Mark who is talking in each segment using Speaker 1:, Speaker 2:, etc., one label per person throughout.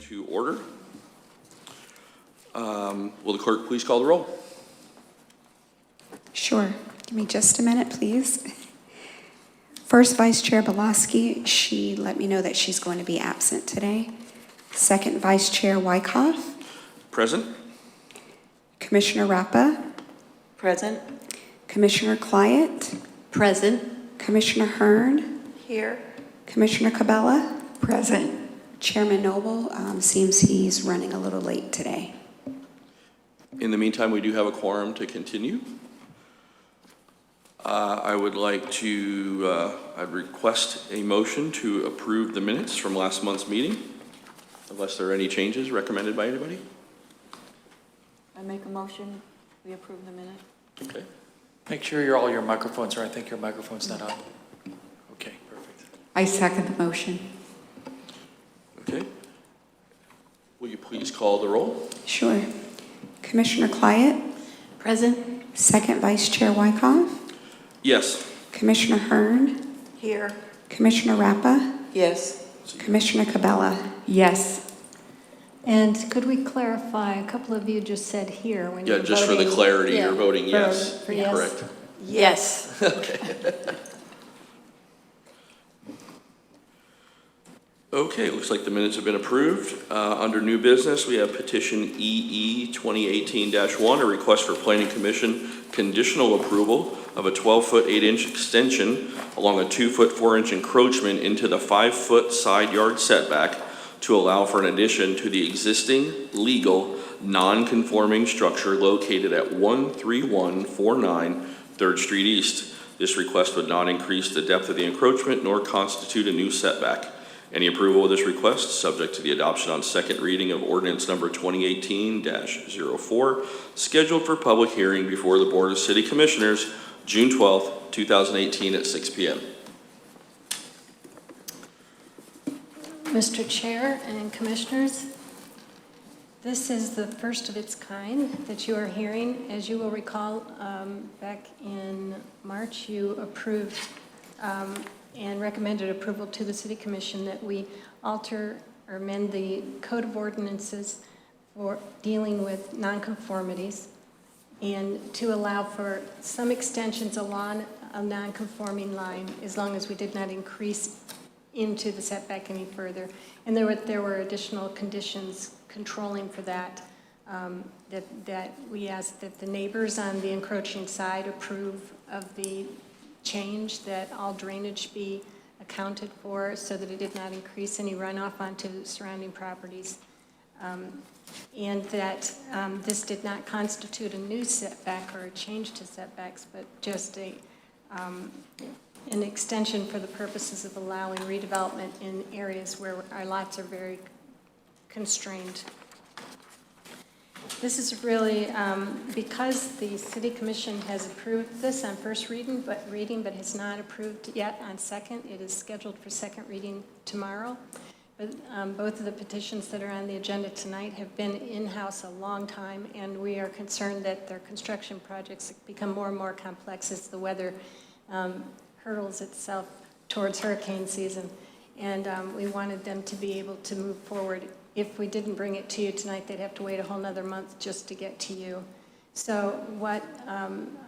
Speaker 1: to order. Will the clerk please call the roll?
Speaker 2: Sure. Give me just a minute, please. First, Vice Chair Belaski, she let me know that she's going to be absent today. Second, Vice Chair Wyckoff.
Speaker 1: Present.
Speaker 2: Commissioner Rappa.
Speaker 3: Present.
Speaker 2: Commissioner Clyett.
Speaker 3: Present.
Speaker 2: Commissioner Hearn.
Speaker 3: Here.
Speaker 2: Commissioner Cabela.
Speaker 3: Present.
Speaker 2: Chairman Noble seems he's running a little late today.
Speaker 1: In the meantime, we do have a quorum to continue. I would like to, I'd request a motion to approve the minutes from last month's meeting, unless there are any changes recommended by anybody.
Speaker 3: I make a motion, we approve the minute.
Speaker 1: Okay.
Speaker 4: Make sure all your microphones are. I think your microphone's not on. Okay, perfect.
Speaker 3: I second the motion.
Speaker 1: Okay. Will you please call the roll?
Speaker 2: Sure. Commissioner Clyett.
Speaker 3: Present.
Speaker 2: Second, Vice Chair Wyckoff.
Speaker 1: Yes.
Speaker 2: Commissioner Hearn.
Speaker 3: Here.
Speaker 2: Commissioner Rappa.
Speaker 3: Yes.
Speaker 2: Commissioner Cabela.
Speaker 5: Yes. And could we clarify, a couple of you just said here when you're
Speaker 1: Yeah, just for the
Speaker 5: voting-
Speaker 1: clarity,
Speaker 5: Yeah,
Speaker 1: you're voting yes.
Speaker 5: for yes.
Speaker 1: Correct.
Speaker 3: Yes.
Speaker 1: Okay, looks like the minutes have been approved. Under new business, we have petition EE 2018-1, a request for Planning Commission conditional approval of a 12-foot 8-inch extension along a 2-foot 4-inch encroachment into the 5-foot side yard setback to allow for an addition to the existing legal non-conforming structure located at 13149 3rd Street East. This request would not increase the depth of the encroachment nor constitute a new setback. Any approval of this request subject to the adoption on second reading of ordinance number 2018-04, scheduled for public hearing before the Board of City Commissioners, June 12th, 2018 at 6 p.m.
Speaker 5: Mr. Chair and Commissioners, this is the first of its kind that you are hearing. As you will recall, back in March, you approved and recommended approval to the City Commission that we alter or amend the Code of Ordinances for dealing with nonconformities and to allow for some extensions along a nonconforming line as long as we did not increase into the setback any further. And there were additional conditions controlling for that, that we asked that the neighbors on the encroaching side approve of the change, that all drainage be accounted for so that it did not increase any runoff onto surrounding properties, and that this did not constitute a new setback or a change to setbacks, but just an extension for the purposes of allowing redevelopment in areas where our lots are very constrained. This is really because the City Commission has approved this on first reading, but has not approved yet on second. It is scheduled for second reading tomorrow. But both of the petitions that are on the agenda tonight have been in-house a long time, and we are concerned that their construction projects become more and more complex as the weather hurtles itself towards hurricane season. And we wanted them to be able to move forward. If we didn't bring it to you tonight, they'd have to wait a whole nother month just to get to you. So what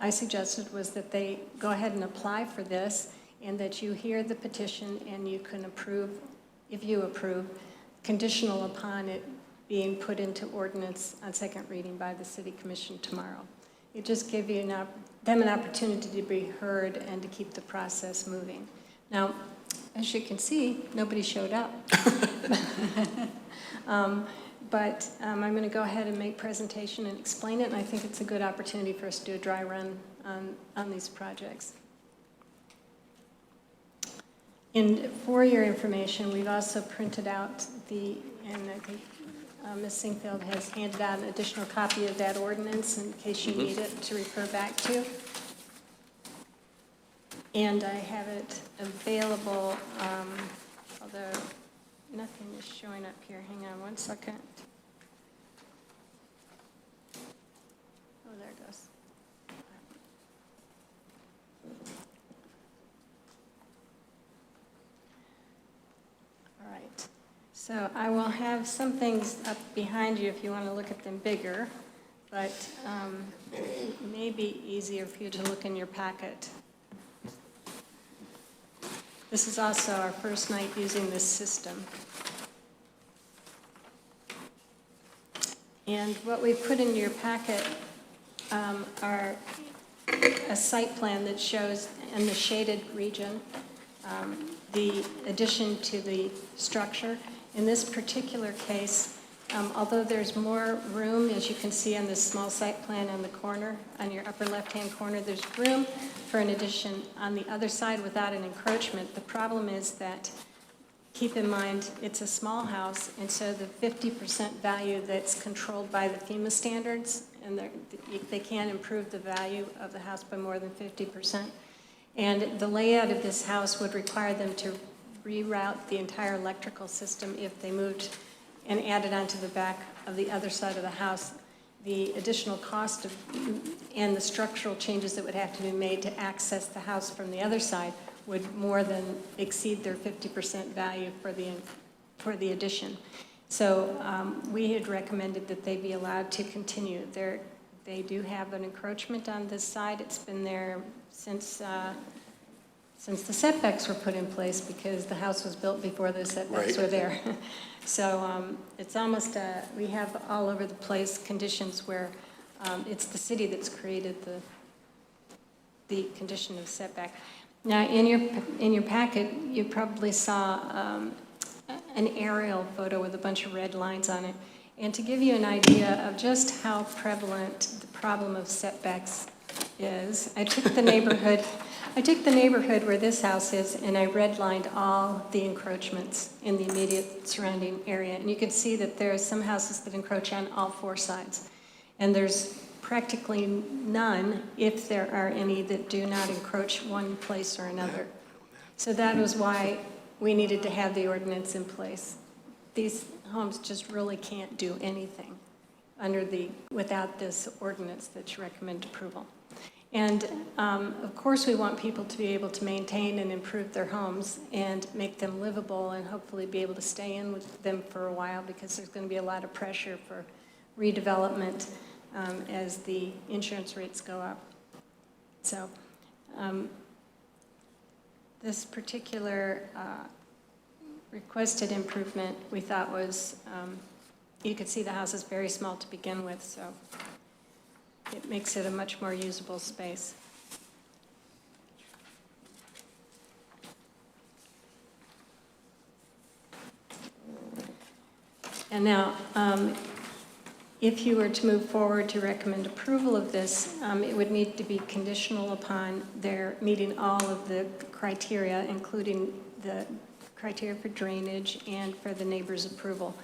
Speaker 5: I suggested was that they go ahead and apply for this, and that you hear the petition and you can approve, if you approve, conditional upon it being put into ordinance on second reading by the City Commission tomorrow. It just gave you them an opportunity to be heard and to keep the process moving. Now, as you can see, nobody showed up. But I'm going to go ahead and make presentation and explain it, and I think it's a good opportunity for us to do a dry run on these projects. And for your information, we've also printed out and I think Ms. Singfield has handed out an additional copy of that ordinance in case you need it to refer back to. And I have it available, although nothing is showing up here. Hang on one second. Oh, there it goes. All right. So I will have some things up behind you if you want to look at them bigger, but it may be easier for you to look in your packet. This is also our first night using this system. And what we put in your packet are a site plan that shows in the shaded region the addition to the structure. In this particular case, although there's more room, as you can see on this small site plan on the corner, on your upper left-hand corner, there's room for an addition on the other side without an encroachment. The problem is that, keep in mind, it's a small house, and so the 50% value that's controlled by the FEMA standards, and they can't improve the value of the house by more than 50%. And the layout of this house would require them to reroute the entire electrical system if they moved and added onto the back of the other side of the house. The additional cost and the structural changes that would have to be made to access the house from the other side would more than exceed their 50% value for the addition. So we had recommended that they be allowed to continue. They do have an encroachment on this side. It's been there since the setbacks were put in place, because the house was built before those setbacks were there. So it's almost, we have all over the place conditions where it's the city that's created the condition of setback. Now, in your packet, you probably saw an aerial photo with a bunch of red lines on it. And to give you an idea of just how prevalent the problem of setbacks is, I took the neighborhood where this house is, and I redlined all the encroachments in the immediate surrounding area. And you can see that there are some houses that encroach on all four sides. And there's practically none, if there are any, that do not encroach one place or another. So that was why we needed to have the ordinance in place. These homes just really can't do anything without this ordinance that you recommend approval. And of course, we want people to be able to maintain and improve their homes and make them livable, and hopefully be able to stay in with them for a while, because there's going to be a lot of pressure for redevelopment as the insurance rates go up. So this particular requested improvement, we thought was, you could see the house is very small to begin with, so it makes it a much more usable space. And now, if you were to move forward to recommend approval of this, it would need to be conditional upon their meeting all of the criteria, including the criteria for drainage and for the neighbor's approval.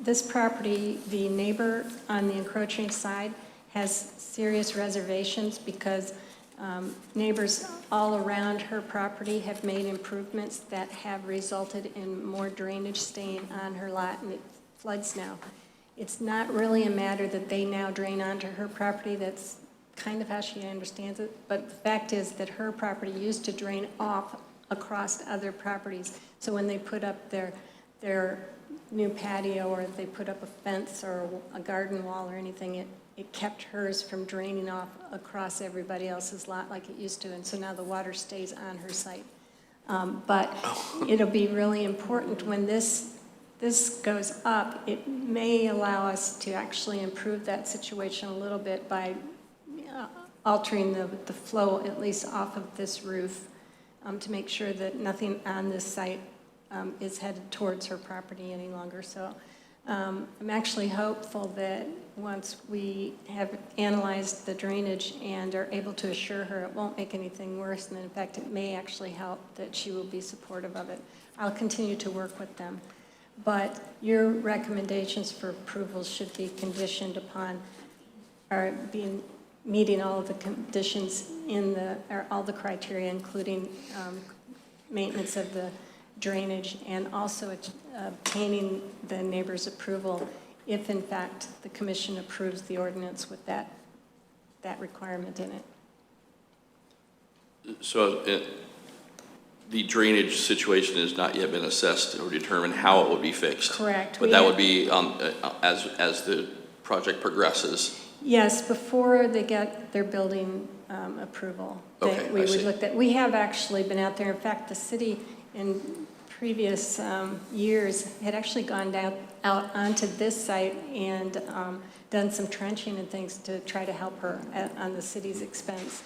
Speaker 5: This property, the neighbor on the encroaching side has serious reservations, because neighbors all around her property have made improvements that have resulted in more drainage staying on her lot, and it floods now. It's not really a matter that they now drain onto her property. That's kind of how she understands it. But the fact is that her property used to drain off across other properties. So when they put up their new patio, or if they put up a fence or a garden wall or anything, it kept hers from draining off across everybody else's lot like it used to, and so now the water stays on her site. But it'll be really important when this goes up. It may allow us to actually improve that situation a little bit by altering the flow, at least off of this roof, to make sure that nothing on this site is headed towards her property any longer. So I'm actually hopeful that once we have analyzed the drainage and are able to assure her it won't make anything worse, and in fact it may actually help, that she will be supportive of it. I'll continue to work with them. But your recommendations for approval should be conditioned upon our meeting all of the conditions or all the criteria, including maintenance of the drainage, and also obtaining the neighbor's approval if in fact the commission approves the ordinance with that requirement in it.
Speaker 1: So the drainage situation has not yet been assessed or determined how it would be fixed.
Speaker 5: Correct.
Speaker 1: But
Speaker 5: We
Speaker 1: that
Speaker 5: have-
Speaker 1: would be as the project progresses.
Speaker 5: Yes, before they get their building approval.
Speaker 1: Okay,
Speaker 5: We
Speaker 1: I
Speaker 5: would
Speaker 1: see.
Speaker 5: look at, we have actually been out there. In fact, the city in previous years had actually gone out onto this site and done some trenching and things to try to help her on the city's expense.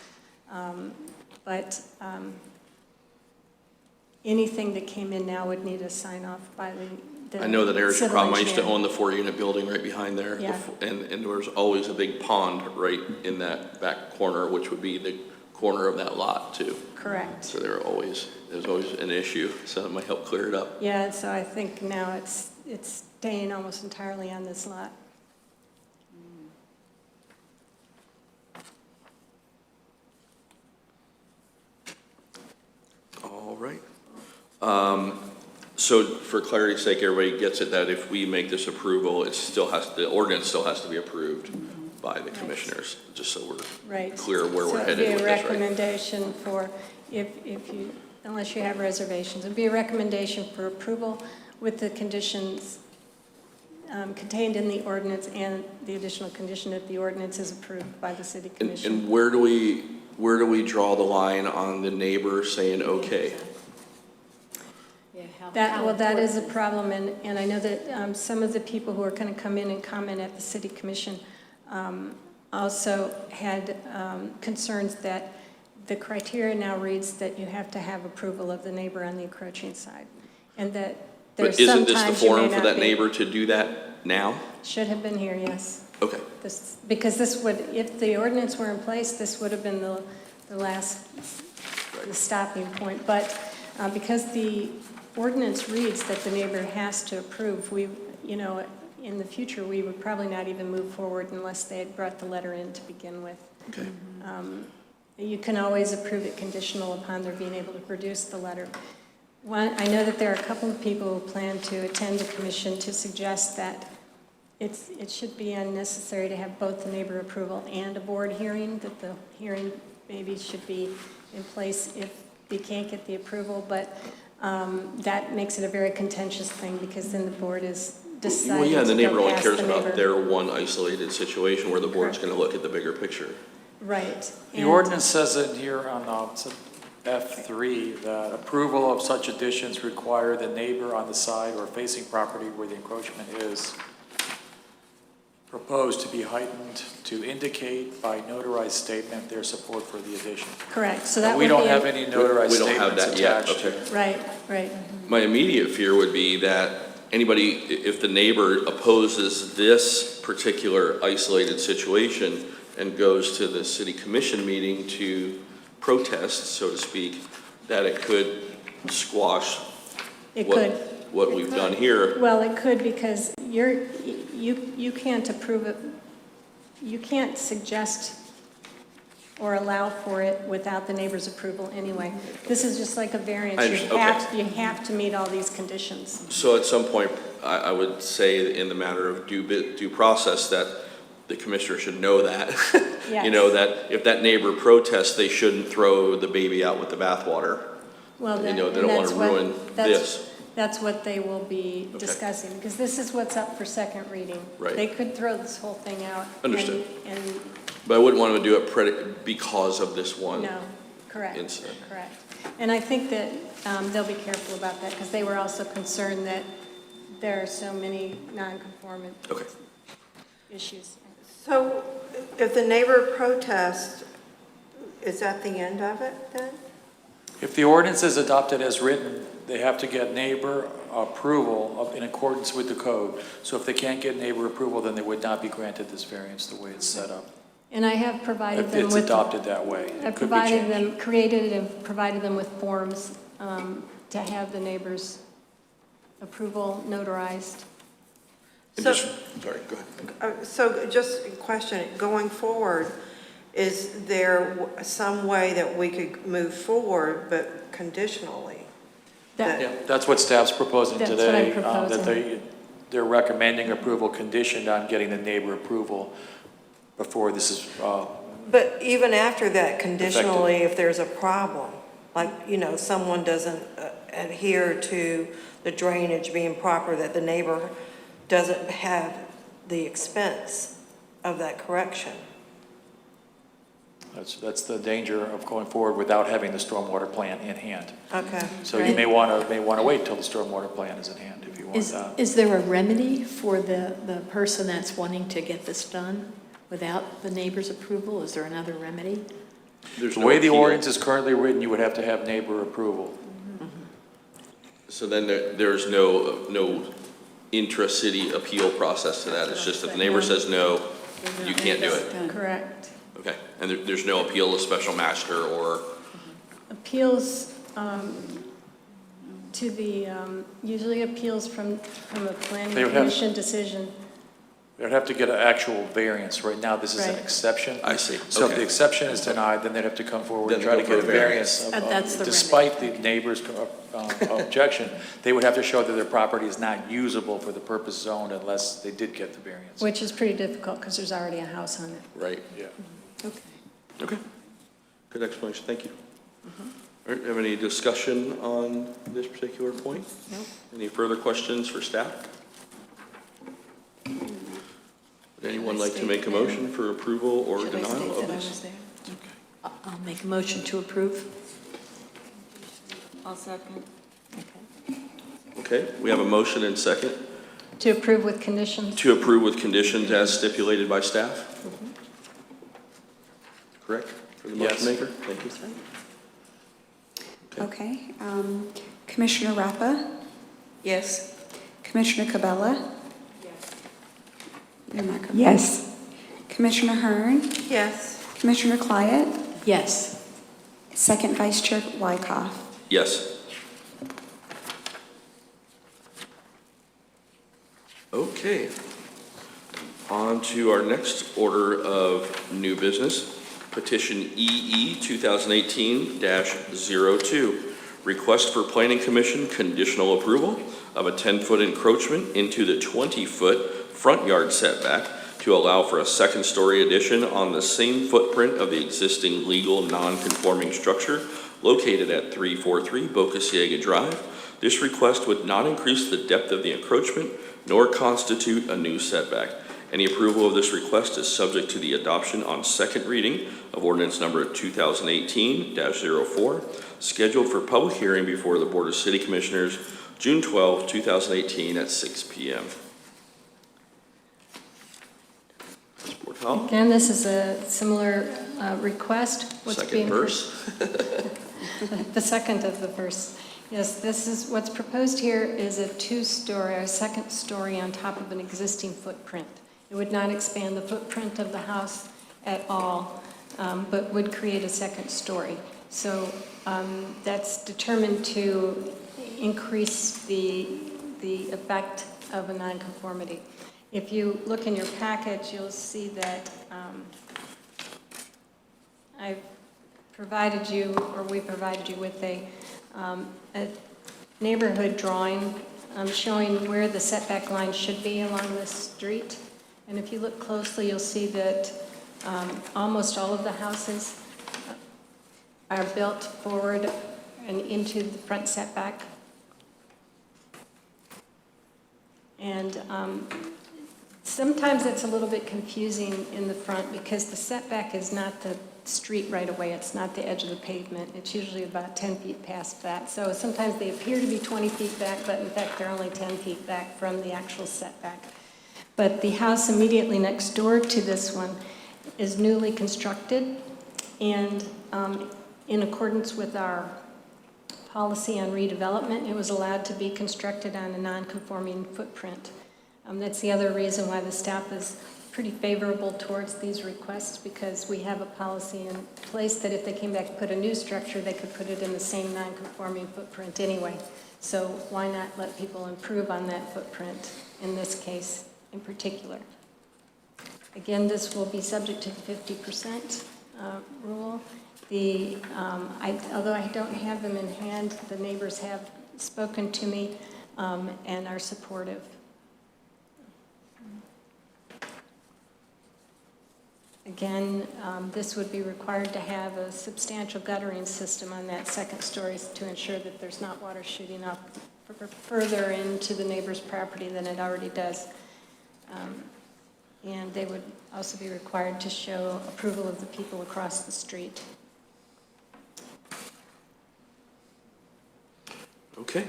Speaker 5: But anything that came in now would need a sign off by the
Speaker 1: I know that Eric
Speaker 5: civil
Speaker 1: Crum, I used to
Speaker 5: engineer.
Speaker 1: own the 4-unit building right behind there.
Speaker 5: Yeah.
Speaker 1: And there was always a big pond right in that back corner, which would be the corner of that lot too.
Speaker 5: Correct.
Speaker 1: So there's always an issue, so it might help clear it up.
Speaker 5: Yeah, so I think now it's staying almost entirely on this lot.
Speaker 1: All right. So for clarity's sake, everybody gets it that if we make this approval, the ordinance still has to be approved by the commissioners, just so we're
Speaker 5: Right.
Speaker 1: clear where we're headed with
Speaker 5: So it'd be a
Speaker 1: this, right?
Speaker 5: recommendation for, if you, unless you have reservations, it'd be a recommendation for approval with the conditions contained in the ordinance and the additional condition that the ordinance is approved by the city commission.
Speaker 1: And where do we draw the line on the neighbor saying, okay?
Speaker 5: That is a problem, and I know that some of the people who are going to come in and comment at the city commission also had concerns that the criteria now reads that you have to have approval of the neighbor on the encroaching side, and that there's
Speaker 1: But isn't this the
Speaker 5: sometimes you may
Speaker 1: forum for
Speaker 5: not
Speaker 1: that
Speaker 5: be.
Speaker 1: neighbor to do that now?
Speaker 5: Should have been here, yes.
Speaker 1: Okay,
Speaker 5: Because this would, if the ordinance were in place, this would have been the last, the stopping point. But because the ordinance reads that the neighbor has to approve, in the future, we would probably not even move forward unless they had brought the letter in to begin with.
Speaker 1: okay.
Speaker 5: You can always approve it conditional upon their being able to produce the letter. I know that there are a couple of people who plan to attend the commission to suggest that it should be unnecessary to have both the neighbor approval and a board hearing, that the hearing maybe should be in place if you can't get the approval, but that makes it a very contentious thing because then the board is deciding
Speaker 1: Well, yeah,
Speaker 5: to
Speaker 1: the neighbor
Speaker 5: go
Speaker 1: only
Speaker 5: past
Speaker 1: cares
Speaker 5: the
Speaker 1: about
Speaker 5: neighbor.
Speaker 1: their one isolated situation where the board's
Speaker 5: Correct.
Speaker 1: gonna look at the bigger picture.
Speaker 5: Right.
Speaker 4: The
Speaker 5: And-
Speaker 4: ordinance says it here on F3, that approval of such additions require the neighbor on the side or facing property where the encroachment is proposed to be heightened to indicate by notarized statement their support for the addition.
Speaker 5: Correct, so
Speaker 4: Now,
Speaker 5: that
Speaker 4: we
Speaker 5: would
Speaker 4: don't
Speaker 5: be
Speaker 4: have
Speaker 5: a-
Speaker 4: any notarized
Speaker 1: We don't have
Speaker 4: statements
Speaker 1: that yet,
Speaker 4: attached.
Speaker 1: okay.
Speaker 5: Right.
Speaker 1: My immediate fear would be that anybody, if the neighbor opposes this particular isolated situation and goes to the city commission meeting to protest, so to speak, that it could squash
Speaker 5: It
Speaker 1: what,
Speaker 5: could.
Speaker 1: what we've done here.
Speaker 5: Well, it could because you can't approve it, you can't suggest or allow for it without the neighbor's approval anyway. This is just like a variance.
Speaker 1: I
Speaker 5: You
Speaker 1: understand,
Speaker 5: have, you have to meet all these conditions.
Speaker 1: So at some point, I would say in the matter of due process that the commissioner should know that. You know, that if that neighbor protests, they shouldn't throw the baby out with the bathwater.
Speaker 5: Well,
Speaker 1: They
Speaker 5: then-
Speaker 1: don't
Speaker 5: and
Speaker 1: wanna
Speaker 5: that's what-
Speaker 1: ruin
Speaker 5: that's-
Speaker 1: this.
Speaker 5: That's what they will be
Speaker 1: Okay.
Speaker 5: discussing, because this is what's up for second reading.
Speaker 1: Right.
Speaker 5: They could throw this whole thing out.
Speaker 1: Understood.
Speaker 5: And,
Speaker 1: But I wouldn't want to do it because of this one.
Speaker 5: no, correct.
Speaker 1: Incident.
Speaker 5: Correct. And I think that they'll be careful about that, because they were also concerned that there are so many non-conformant
Speaker 1: Okay.
Speaker 5: issues.
Speaker 6: So if the neighbor protests, is that the end of it then?
Speaker 4: If the ordinance is adopted as written, they have to get neighbor approval in accordance with the code. So if they can't get neighbor approval, then they would not be granted this variance the way it's set up.
Speaker 5: And I have provided
Speaker 4: If
Speaker 5: them
Speaker 4: it's
Speaker 5: with.
Speaker 4: adopted that way,
Speaker 5: I
Speaker 4: it could be
Speaker 5: provided
Speaker 4: changed.
Speaker 5: them, created and provided them with forms to have the neighbor's approval notarized.
Speaker 1: And
Speaker 6: So-
Speaker 1: just, sorry, go ahead.
Speaker 6: So just a question, going forward, is there some way that we could move forward but conditionally?
Speaker 5: That-
Speaker 4: Yeah, that's what staff's proposing
Speaker 5: That's what
Speaker 4: today.
Speaker 5: I'm
Speaker 4: That
Speaker 5: proposing.
Speaker 4: they're recommending approval conditioned on getting the neighbor approval before this is,
Speaker 6: But even after that, conditionally, if there's a problem, like, someone doesn't adhere to the drainage being proper, that the neighbor doesn't have the expense of that correction.
Speaker 4: That's the danger of going forward without having the stormwater plan in hand.
Speaker 6: Okay.
Speaker 4: So you may want to wait till the stormwater plan is in hand if you want that.
Speaker 7: Is there a remedy for the person that's wanting to get this done without the neighbor's approval? Is there another remedy?
Speaker 1: There's
Speaker 4: The
Speaker 1: no
Speaker 4: way the
Speaker 1: appeal.
Speaker 4: ordinance is currently written, you would have to have neighbor approval.
Speaker 1: So then there's no intra-city appeal process to that. It's just if the neighbor says no, you can't do it.
Speaker 5: Correct.
Speaker 1: Okay, and there's no appeal to special master or,
Speaker 5: Appeals to the, usually appeals from a planning
Speaker 4: They would have-
Speaker 5: commission decision.
Speaker 4: They'd have to get an actual variance. Right now, this is an
Speaker 5: Right.
Speaker 4: exception.
Speaker 1: I see,
Speaker 4: So if
Speaker 1: okay.
Speaker 4: the exception is denied, then they'd have to come forward
Speaker 1: Then
Speaker 4: and
Speaker 1: they
Speaker 4: try to
Speaker 1: go
Speaker 4: get a
Speaker 1: for a
Speaker 4: variance.
Speaker 7: That's the
Speaker 4: Despite the neighbor's objection, they would have to show that their property is not usable for the purpose zoned unless they did get the variance.
Speaker 5: Which is pretty difficult because there's already a house on it.
Speaker 1: right?
Speaker 4: Yeah.
Speaker 7: Okay.
Speaker 1: Okay, good explanation, thank you. All right, have any discussion on this particular point?
Speaker 7: No.
Speaker 1: Any further questions for staff? Would anyone like to make a motion for approval or
Speaker 7: Should I
Speaker 1: denial
Speaker 7: state
Speaker 1: of
Speaker 7: that I
Speaker 1: this?
Speaker 7: was there? I'll make a motion to approve.
Speaker 3: I'll second.
Speaker 7: Okay.
Speaker 1: Okay, we have a motion and second
Speaker 5: To approve with conditions.
Speaker 1: to approve with conditions as stipulated by staff? Correct, for the motion
Speaker 4: Yes.
Speaker 1: maker? Thank you.
Speaker 2: Okay, Commissioner Rappa,
Speaker 6: Yes.
Speaker 2: Commissioner Cabela? Yes. Yes. Commissioner Hearn,
Speaker 6: Yes.
Speaker 2: Commissioner Clyett,
Speaker 7: Yes.
Speaker 2: Second Vice Chair Wykoff.
Speaker 1: Yes. Okay. On to our next order of new business, petition EE 2018-02. Request for Planning Commission conditional approval of a 10-foot encroachment into the 20-foot front yard setback to allow for a second-story addition on the same footprint of the existing legal non-conforming structure located at 343 Boca Ciega Drive. This request would not increase the depth of the encroachment nor constitute a new setback. Any approval of this request is subject to the adoption on second reading of ordinance number 2018-04, scheduled for public hearing before the Board of City Commissioners, June 12, 2018 at 6 p.m. Ms. Bortal,
Speaker 5: Again, this is a similar request. What's
Speaker 1: second
Speaker 5: being
Speaker 1: verse.
Speaker 5: The second of the verse. Yes, this is, what's proposed here is a two-story, a second story on top of an existing footprint. It would not expand the footprint of the house at all, but would create a second story. So that's determined to increase the effect of a nonconformity. If you look in your package, you'll see that I've provided you, or we provided you with a neighborhood drawing showing where the setback line should be along this street. And if you look closely, you'll see that almost all of the houses are built forward and into the front setback. And sometimes it's a little bit confusing in the front because the setback is not the street right away. It's not the edge of the pavement. It's usually about 10 feet past that. So sometimes they appear to be 20 feet back, but in fact they're only 10 feet back from the actual setback. But the house immediately next door to this one is newly constructed, and in accordance with our policy on redevelopment, it was allowed to be constructed on a non-conforming footprint. That's the other reason why the staff is pretty favorable towards these requests, because we have a policy in place that if they came back and put a new structure, they could put it in the same non-conforming footprint anyway. So why not let people improve on that footprint in this case in particular? Again, this will be subject to the 50% rule. Although I don't have them in hand, the neighbors have spoken to me and are supportive. Again, this would be required to have a substantial guttering system on that second story to ensure that there's not water shooting up further into the neighbor's property than it already does. And they would also be required to show approval of the people across the street.
Speaker 1: Okay.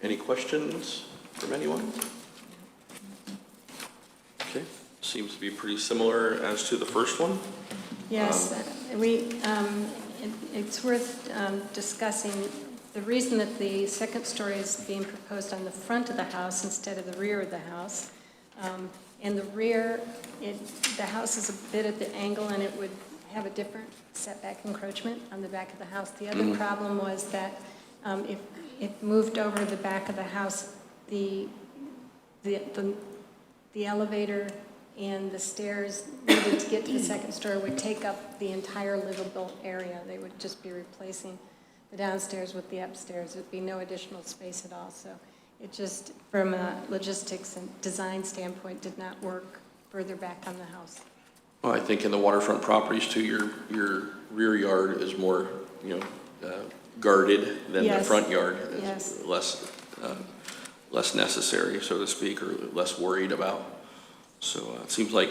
Speaker 1: Any questions from anyone? Okay. Seems to be pretty similar as to the first one.
Speaker 5: Yes, it's worth discussing. The reason that the second story is being proposed on the front of the house instead of the rear of the house. In the rear, the house is a bit at the angle and it would have a different setback encroachment on the back of the house. The other problem was that if it moved over the back of the house, the elevator and the stairs needed to get to the second story would take up the entire livable area. They would just be replacing the downstairs with the upstairs. There'd be no additional space at all. So it just, from a logistics and design standpoint, did not work further back on the house.
Speaker 1: Well, I think in the waterfront properties too, your rear yard is more, guarded than the
Speaker 5: Yes.
Speaker 1: front yard.
Speaker 5: Yes.
Speaker 1: It's less necessary, so to speak, or less worried about. So it seems like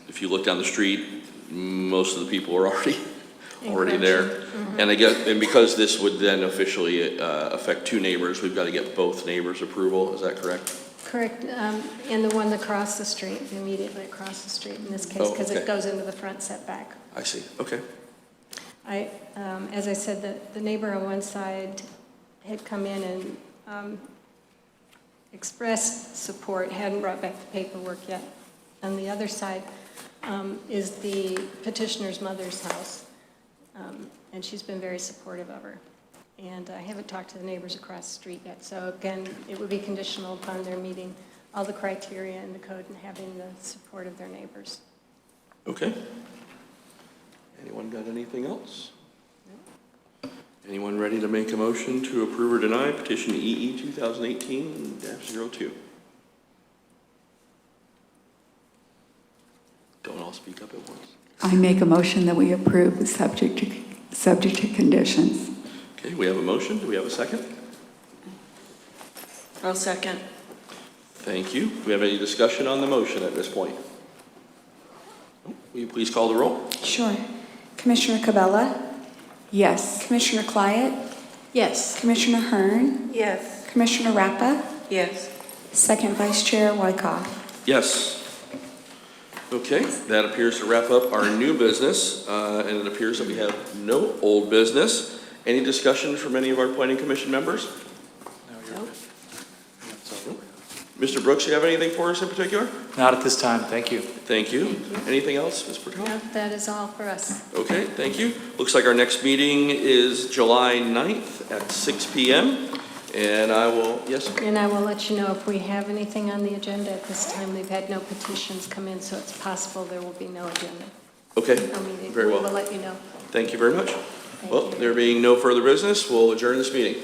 Speaker 1: if you look down the street, most of the people are already there. And because this would then officially affect two neighbors, we've got to get both neighbors' approval. Is that correct?
Speaker 5: Correct, and the one across the street, immediately across the street in this case,
Speaker 1: Oh,
Speaker 5: because
Speaker 1: okay.
Speaker 5: it goes into the front setback.
Speaker 1: I see. Okay.
Speaker 5: As I said, the neighbor on one side had come in and expressed support, hadn't brought back the paperwork yet. On the other side is the petitioner's mother's house, and she's been very supportive of her. And I haven't talked to the neighbors across the street yet, so again, it would be conditional upon their meeting all the criteria in the code and having the support of their neighbors.
Speaker 1: Okay. Anyone got anything else? Anyone ready to make a motion to approve or deny petition EE 2018-02? Don't all speak up at once.
Speaker 8: I make a motion that we approve subject to conditions.
Speaker 1: Okay, we have a motion. Do we have a second?
Speaker 6: I'll second.
Speaker 1: Thank you. Do we have any discussion on the motion at this point? Will you please call the roll?
Speaker 2: Sure. Commissioner Cabela,
Speaker 8: Yes.
Speaker 2: Commissioner Clyett,
Speaker 7: Yes.
Speaker 2: Commissioner Hearn,
Speaker 6: Yes.
Speaker 2: Commissioner Rappa,
Speaker 6: Yes.
Speaker 2: Second Vice Chair Wyckoff.
Speaker 1: Yes. Okay, that appears to wrap up our new business, and it appears that we have no old business. Any discussion from any of our planning commission members?
Speaker 4: No, you're good. That's all.
Speaker 1: Mr. Brooks, you have anything for us in particular?
Speaker 4: Not at this time, thank you.
Speaker 1: Thank you. Anything else, Ms. Bertone?
Speaker 5: No, that is all for us.
Speaker 1: Okay, thank you. Looks like our next meeting is July 9th at 6 p.m. And I will, yes?
Speaker 5: And I will let you know if we have anything on the agenda at this time. We've had no petitions come in, so it's possible there will be no agenda,
Speaker 1: Okay,
Speaker 5: no meeting.
Speaker 1: very
Speaker 5: We will
Speaker 1: well.
Speaker 5: let you know.
Speaker 1: Thank you very much.
Speaker 5: Thank
Speaker 1: Well,
Speaker 5: you.
Speaker 1: there being no further business, we'll adjourn this meeting.